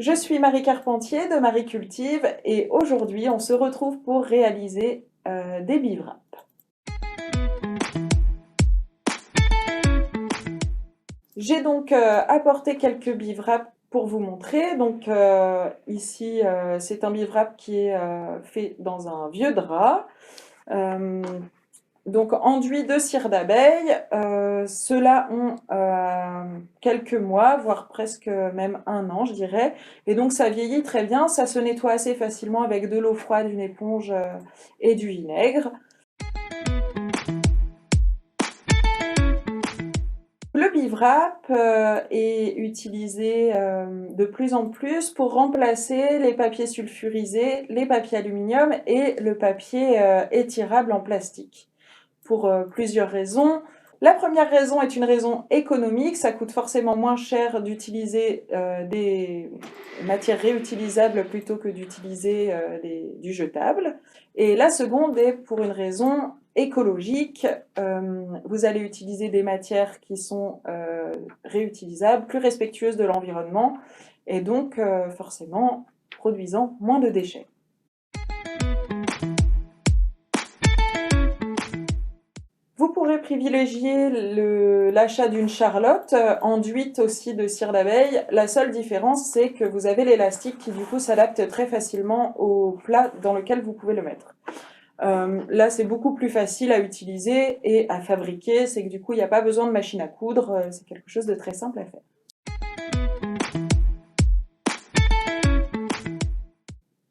Je suis Marie Carpentier de Marie Cultive et aujourd'hui on se retrouve pour réaliser des bivraps. J'ai donc apporté quelques bivraps pour vous montrer. Donc ici c'est un bivrap qui est fait dans un vieux drap. Donc enduit de cire d'abeille, ceux-là ont quelques mois, voire presque même 1 an, je dirais. Et donc ça vieillit très bien, ça se nettoie assez facilement avec de l'eau froide, une éponge et du vinaigre. Le bivrap est utilisé de plus en plus pour remplacer les papiers sulfurisés, les papiers aluminium et le papier étirable en plastique. Pour plusieurs raisons. La première raison est une raison économique, ça coûte forcément moins cher d'utiliser des matières réutilisables plutôt que d'utiliser du jetable. Et la seconde est pour une raison écologique, vous allez utiliser des matières qui sont réutilisables, plus respectueuses de l'environnement et donc forcément produisant moins de déchets. Vous pourrez privilégier l'achat d'une charlotte, enduite aussi de cire d'abeille. La seule différence, c'est que vous avez l'élastique qui du coup s'adapte très facilement au plat dans lequel vous pouvez le mettre. Là, c'est beaucoup plus facile à utiliser et à fabriquer, c'est que du coup, il n'y a pas besoin de machine à coudre, c'est quelque chose de très simple à faire.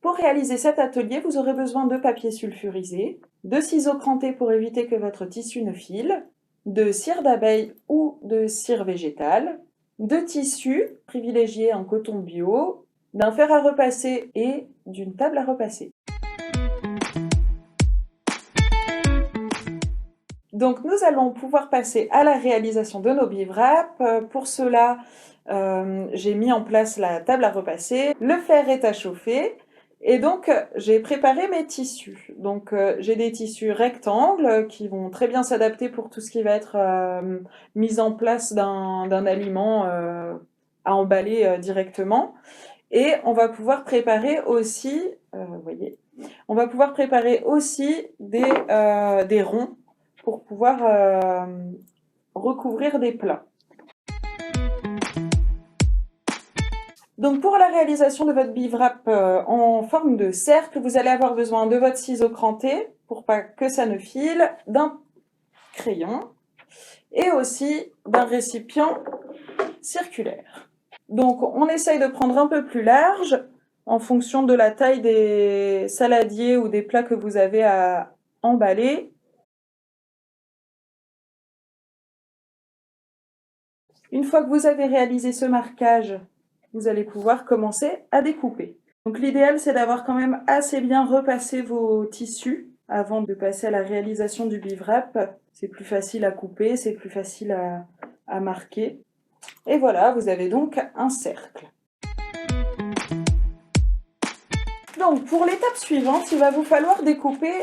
Pour réaliser cet atelier, vous aurez besoin de papier sulfurisé, de ciseaux crantés pour éviter que votre tissu ne file, de cire d'abeille ou de cire végétale, de tissu privilégié en coton bio, d'un fer à repasser et d'une table à repasser. Donc nous allons pouvoir passer à la réalisation de nos bivraps. Pour cela, j'ai mis en place la table à repasser, le fer est à chauffer. Et donc, j'ai préparé mes tissus. Donc, j'ai des tissus rectangles qui vont très bien s'adapter pour tout ce qui va être mise en place d'un aliment à emballer directement. Et on va pouvoir préparer aussi, voyez, on va pouvoir préparer aussi des ronds pour pouvoir recouvrir des plats. Donc pour la réalisation de votre bivrap en forme de cercle, vous allez avoir besoin de votre ciseau cranté pour pas que ça ne file, d'un crayon et aussi d'un récipient circulaire. Donc on essaye de prendre un peu plus large en fonction de la taille des saladiers ou des plats que vous avez à emballer. Une fois que vous avez réalisé ce marquage, vous allez pouvoir commencer à découper. Donc l'idéal, c'est d'avoir quand même assez bien repassé vos tissus avant de passer à la réalisation du bivrap. C'est plus facile à couper, c'est plus facile à marquer. Et voilà, vous avez donc un cercle. Donc pour l'étape suivante, il va vous falloir découper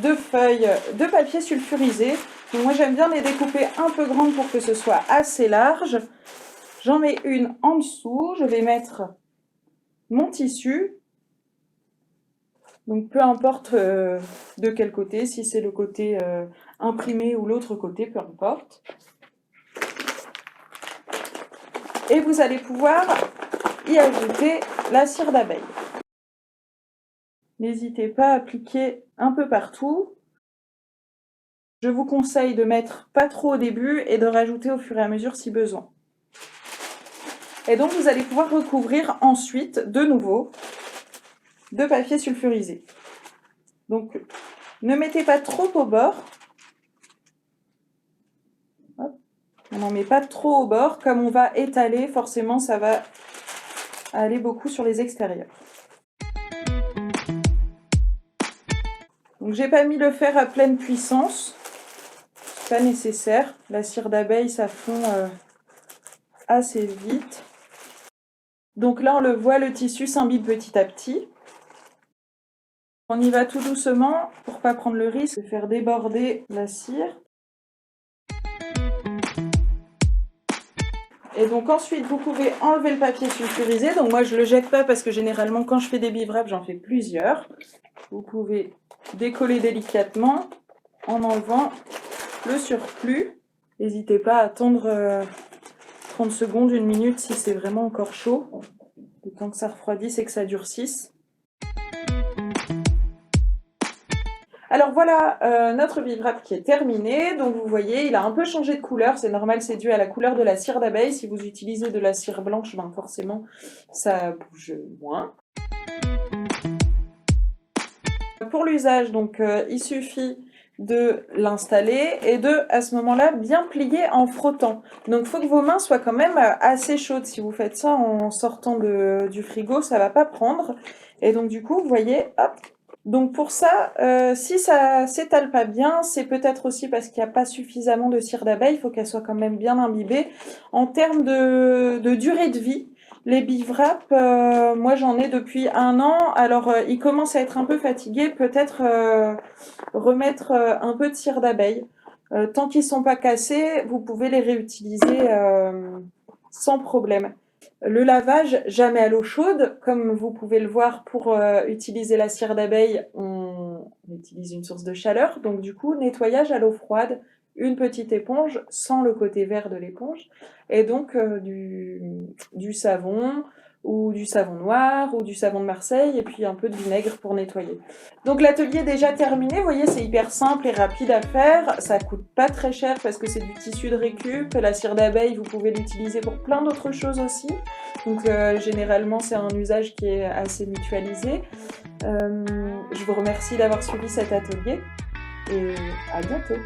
2 feuilles de papier sulfurisé. Donc moi j'aime bien les découper un peu grandes pour que ce soit assez large. J'en mets une en dessous, je vais mettre mon tissu. Donc peu importe de quel côté, si c'est le côté imprimé ou l'autre côté, peu importe. Et vous allez pouvoir y ajouter la cire d'abeille. N'hésitez pas à appliquer un peu partout. Je vous conseille de mettre pas trop au début et de rajouter au fur et à mesure si besoin. Et donc vous allez pouvoir recouvrir ensuite de nouveau de papier sulfurisé. Donc ne mettez pas trop au bord. Hop. On n'en met pas trop au bord, comme on va étaler, forcément ça va aller beaucoup sur les extérieurs. Donc j'ai pas mis le fer à pleine puissance, c'est pas nécessaire. La cire d'abeille ça fond assez vite. Donc là on le voit, le tissu s'imbibe petit à petit. On y va tout doucement pour pas prendre le risque de faire déborder la cire. Et donc ensuite, vous pouvez enlever le papier sulfurisé. Donc moi, je le jette pas parce que généralement, quand je fais des bivraps, j'en fais plusieurs. Vous pouvez décoller délicatement en enlevant le surplus. N'hésitez pas à attendre 30 secondes, 1 minute si c'est vraiment encore chaud. Le temps que ça refroidisse et que ça durcisse. Alors voilà notre bivrap qui est terminé. Donc vous voyez, il a un peu changé de couleur. C'est normal, c'est dû à la couleur de la cire d'abeille. Si vous utilisez de la cire blanche, ben forcément, ça bouge moins. Pour l'usage, donc il suffit de l'installer et de, à ce moment-là, bien plier en frottant. Donc il faut que vos mains soient quand même assez chaudes. Si vous faites ça en sortant du frigo, ça ne va pas prendre. Et donc du coup, vous voyez, hop. Donc pour ça, si ça s'étale pas bien, c'est peut-être aussi parce qu'il n'y a pas suffisamment de cire d'abeille. Il faut qu'elle soit quand même bien imbibée. En termes de durée de vie, les bivraps, moi j'en ai depuis 1 an. Alors ils commencent à être un peu fatigués. Peut-être remettre un peu de cire d'abeille. Tant qu'ils ne sont pas cassés, vous pouvez les réutiliser sans problème. Le lavage, jamais à l'eau chaude. Comme vous pouvez le voir, pour utiliser la cire d'abeille, on utilise une source de chaleur. Donc du coup, nettoyage à l'eau froide, une petite éponge sans le côté vert de l'éponge. Et donc du savon ou du savon noir ou du savon de Marseille et puis un peu de vinaigre pour nettoyer. Donc l'atelier est déjà terminé. Vous voyez, c'est hyper simple et rapide à faire. Ça coûte pas très cher parce que c'est du tissu de récup. La cire d'abeille, vous pouvez l'utiliser pour plein d'autres choses aussi. Donc généralement, c'est un usage qui est assez mutualisé. Je vous remercie d'avoir suivi cet atelier et à bientôt.